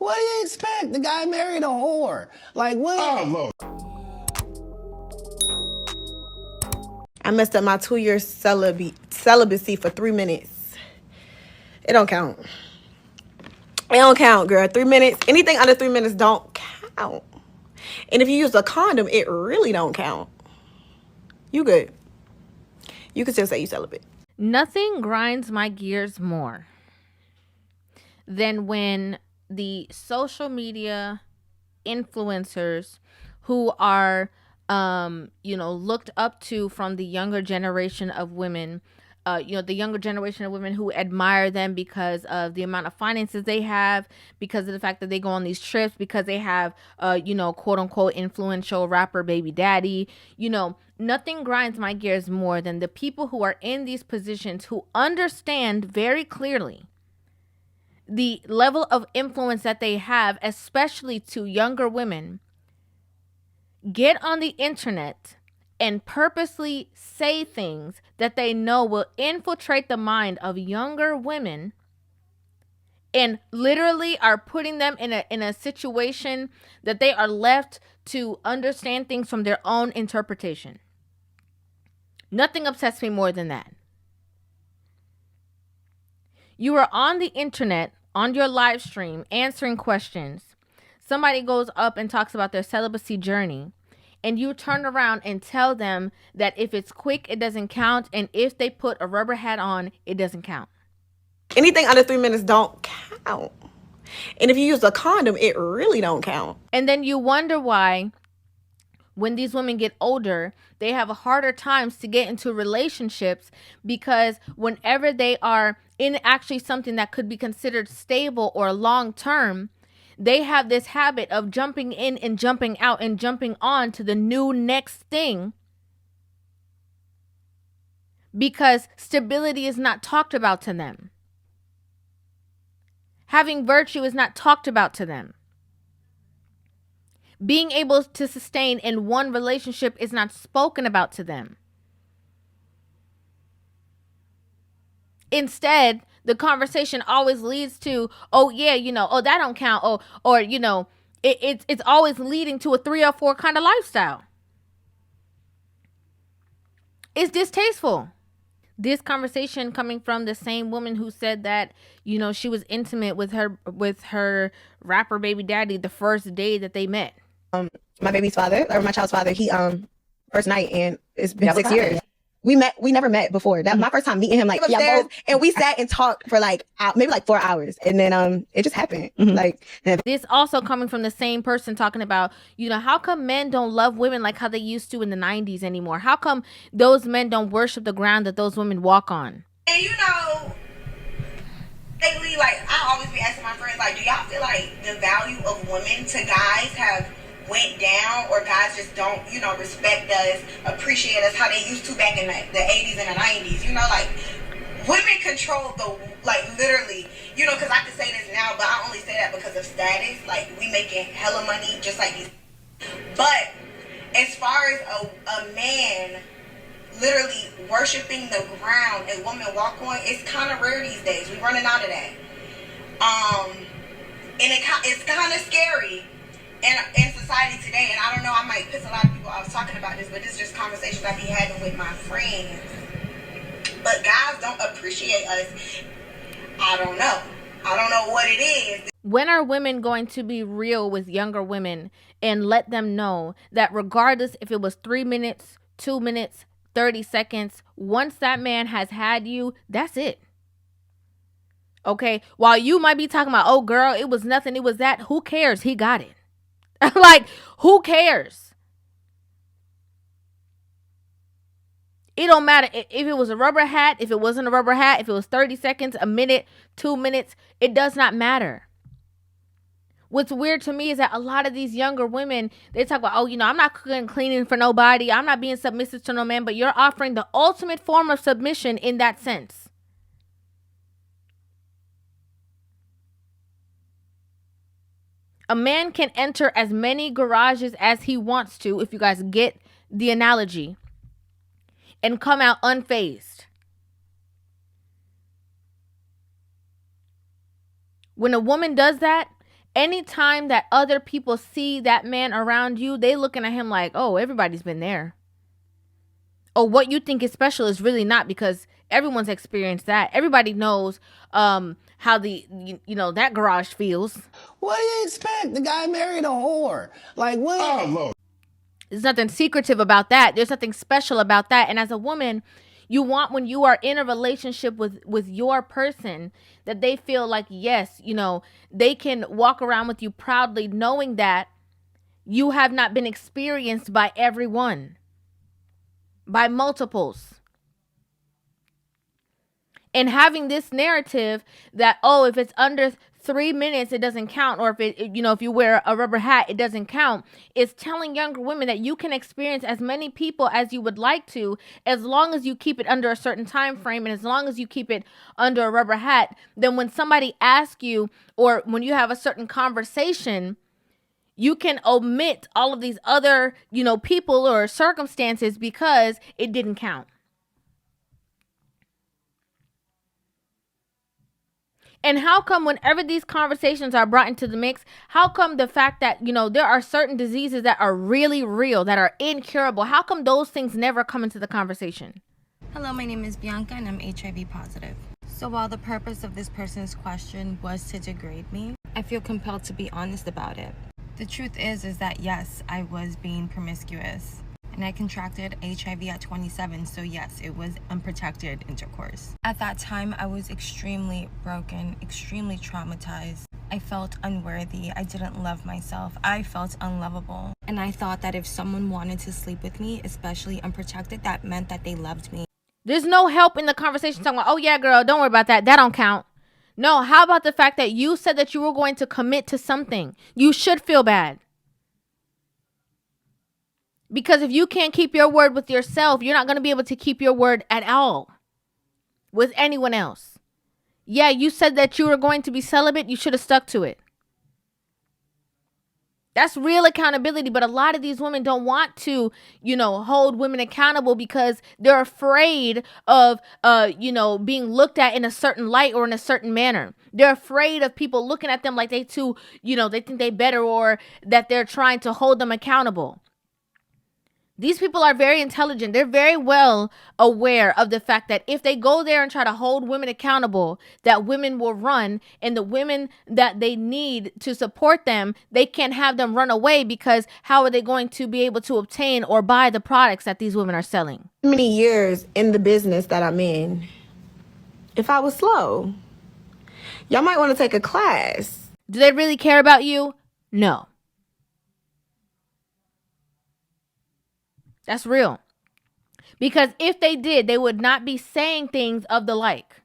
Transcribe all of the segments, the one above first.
What do you expect? The guy married a whore. Like, what? Oh, Lord. I messed up my 2-year celibacy for 3 minutes. It don't count. It don't count, girl. 3 minutes. Anything under 3 minutes don't count. And if you use a condom, it really don't count. You good. You can still say you celibate. Nothing grinds my gears more than when the social media influencers who are looked up to from the younger generation of women, the younger generation of women who admire them because of the amount of finances they have, because of the fact that they go on these trips, because they have quote unquote influential rapper baby daddy. Nothing grinds my gears more than the people who are in these positions who understand very clearly the level of influence that they have, especially to younger women, get on the internet and purposely say things that they know will infiltrate the mind of younger women and literally are putting them in a situation that they are left to understand things from their own interpretation. Nothing upsets me more than that. You are on the internet, on your live stream, answering questions. Somebody goes up and talks about their celibacy journey, and you turn around and tell them that if it's quick, it doesn't count, and if they put a rubber hat on, it doesn't count. Anything under 3 minutes don't count. And if you use a condom, it really don't count. And then you wonder why, when these women get older, they have harder times to get into relationships, because whenever they are in actually something that could be considered stable or long term, they have this habit of jumping in and jumping out and jumping on to the new next thing, because stability is not talked about to them. Having virtue is not talked about to them. Being able to sustain in one relationship is not spoken about to them. Instead, the conversation always leads to, oh yeah, oh that don't count, or it's always leading to a 3 or 4 kind of lifestyle. It's distasteful. This conversation coming from the same woman who said that, she was intimate with her rapper baby daddy the first day that they met. My baby's father, or my child's father, he first night, and it's been 6 years. We never met before. That my first time meeting him, like upstairs, and we sat and talked for maybe 4 hours, and then it just happened. This also coming from the same person talking about, how come men don't love women like how they used to in the 90s anymore? How come those men don't worship the ground that those women walk on? And lately, I always be asking my friends, do y'all feel like the value of women to guys have went down, or guys just don't, respect us, appreciate us how they used to back in the 80s and the 90s? Women control literally, because I can say this now, but I only say that because of status. We making hella money just like these. But as far as a man literally worshiping the ground a woman walk on, it's kind of rare these days. We're running out of that. And it's kind of scary in society today. And I don't know, I might piss a lot of people off talking about this, but this is just conversations I be having with my friends. But guys don't appreciate us. I don't know what it is. When are women going to be real with younger women and let them know that regardless if it was 3 minutes, 2 minutes, 30 seconds, once that man has had you, that's it. Okay? While you might be talking about, oh girl, it was nothing, it was that, who cares? He got it. Who cares? It don't matter if it was a rubber hat, if it wasn't a rubber hat, if it was 30 seconds, a minute, 2 minutes, it does not matter. What's weird to me is that a lot of these younger women, they talk about, I'm not cooking, cleaning for nobody, I'm not being submissive to no man, but you're offering the ultimate form of submission in that sense. A man can enter as many garages as he wants to, if you guys get the analogy, and come out unfazed. When a woman does that anytime that other people see that man around you, they looking at him like, oh, everybody's been there. Or what you think is special is really not, because everyone's experienced that. Everybody knows how the that garage feels. What do you expect? The guy married a whore. Like what? Oh Lord. There's nothing secretive about that. There's nothing special about that. And as a woman, you want, when you are in a relationship with your person, that they feel like, yes, they can walk around with you proudly, knowing that you have not been experienced by everyone, by multiples. And having this narrative that, oh, if it's under 3 minutes, it doesn't count. Or if you wear a rubber hat, it doesn't count. It's telling younger women that you can experience as many people as you would like to, as long as you keep it under a certain time frame, and as long as you keep it under a rubber hat. Then when somebody asks you, or when you have a certain conversation, you can omit all of these other, people or circumstances, because it didn't count. And how come whenever these conversations are brought into the mix, how come the fact that, there are certain diseases that are really real, that are incurable, how come those things never come into the conversation? Hello, my name is Bianca and I'm HIV positive. So while the purpose of this person's question was to degrade me, I feel compelled to be honest about it. The truth is that yes, I was being promiscuous. And I contracted HIV at 27, so yes, it was unprotected intercourse. At that time, I was extremely broken, extremely traumatized. I felt unworthy. I didn't love myself. I felt unlovable. And I thought that if someone wanted to sleep with me, especially unprotected, that meant that they loved me. There's no help in the conversation talking about, oh yeah, girl, don't worry about that. That don't count. No, how about the fact that you said that you were going to commit to something? You should feel bad. Because if you can't keep your word with yourself, you're not going to be able to keep your word at all with anyone else. Yeah, you said that you were going to be celibate. You should have stuck to it. That's real accountability. But a lot of these women don't want to, hold women accountable, because they're afraid of, being looked at in a certain light or in a certain manner. They're afraid of people looking at them like they too, they think they better, or that they're trying to hold them accountable. These people are very intelligent. They're very well aware of the fact that if they go there and try to hold women accountable, that women will run, and the women that they need to support them, they can't have them run away, because how are they going to be able to obtain or buy the products that these women are selling? Many years in the business that I'm in, if I was slow, y'all might want to take a class. Do they really care about you? No. That's real. Because if they did, they would not be saying things of the like.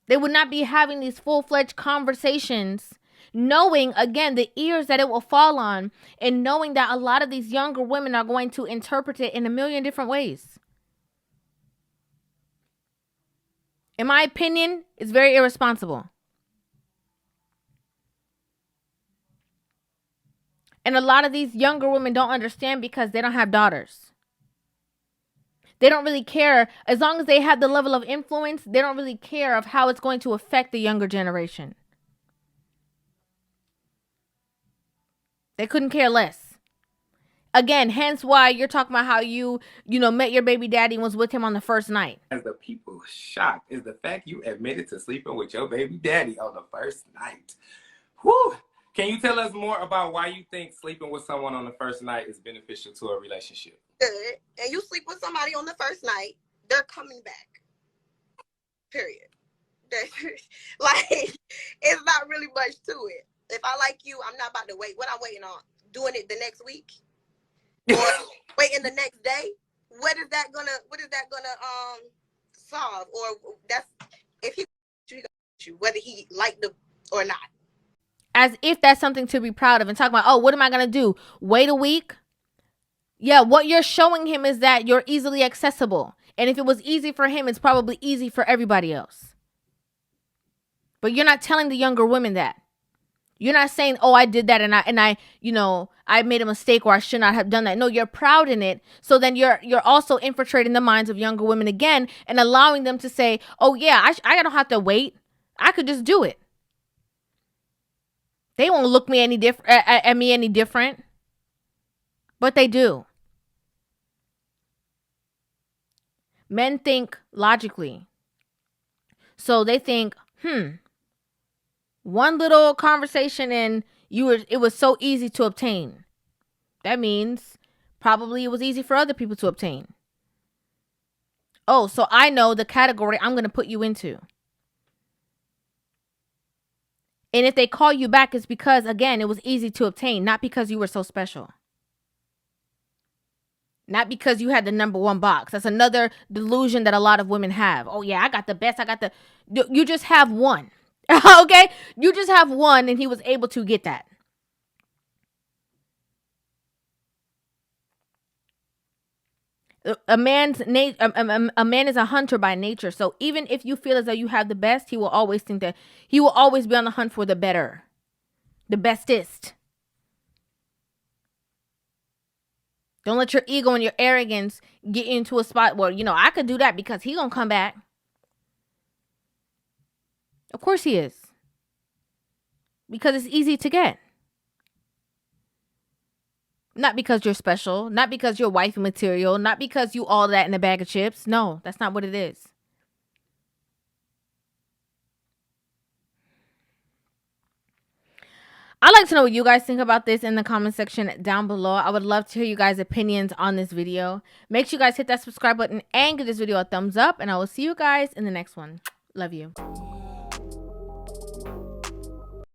They would not be having these full-fledged conversations, knowing, again, the ears that it will fall on, and knowing that a lot of these younger women are going to interpret it in a million different ways. In my opinion, it's very irresponsible. And a lot of these younger women don't understand, because they don't have daughters. They don't really care. As long as they have the level of influence, they don't really care of how it's going to affect the younger generation. They couldn't care less. Again, hence why you're talking about how you met your baby daddy and was with him on the first night. As the people shocked is the fact you admitted to sleeping with your baby daddy on the first night. Whew. Can you tell us more about why you think sleeping with someone on the first night is beneficial to a relationship? Good. And you sleep with somebody on the first night, they're coming back. Period. Like, it's not really much to it. If I like you, I'm not about to wait. What I'm waiting on? Doing it the next week? Or waiting the next day? What is that gonna solve? Or that's if he whether he liked it or not. As if that's something to be proud of, and talk about, oh, what am I going to do? Wait a week? Yeah, what you're showing him is that you're easily accessible. And if it was easy for him, it's probably easy for everybody else. But you're not telling the younger women that. You're not saying, oh, I did that and I made a mistake, or I should not have done that. No, you're proud in it. So then you're also infiltrating the minds of younger women again, and allowing them to say, oh yeah, I don't have to wait. I could just do it. They won't look me any at me any different, but they do. Men think logically. So they think, one little conversation and it was so easy to obtain. That means probably it was easy for other people to obtain. Oh, so I know the category I'm going to put you into. And if they call you back, it's because, again, it was easy to obtain, not because you were so special. Not because you had the number one box. That's another delusion that a lot of women have. Oh, yeah, I got the best. You just have one. Okay? You just have one, and he was able to get that. A man is a hunter by nature. So even if you feel as though you have the best, he will always think that he will always be on the hunt for the better, the bestest. Don't let your ego and your arrogance get into a spot where, I could do that because he gonna come back. Of course he is. Because it's easy to get. Not because you're special. Not because you're wifey material. Not because you all that in a bag of chips. No, that's not what it is. I'd like to know what you guys think about this in the comment section down below. I would love to hear you guys' opinions on this video. Make sure you guys hit that subscribe button and give this video a thumbs up. And I will see you guys in the next one. Love you.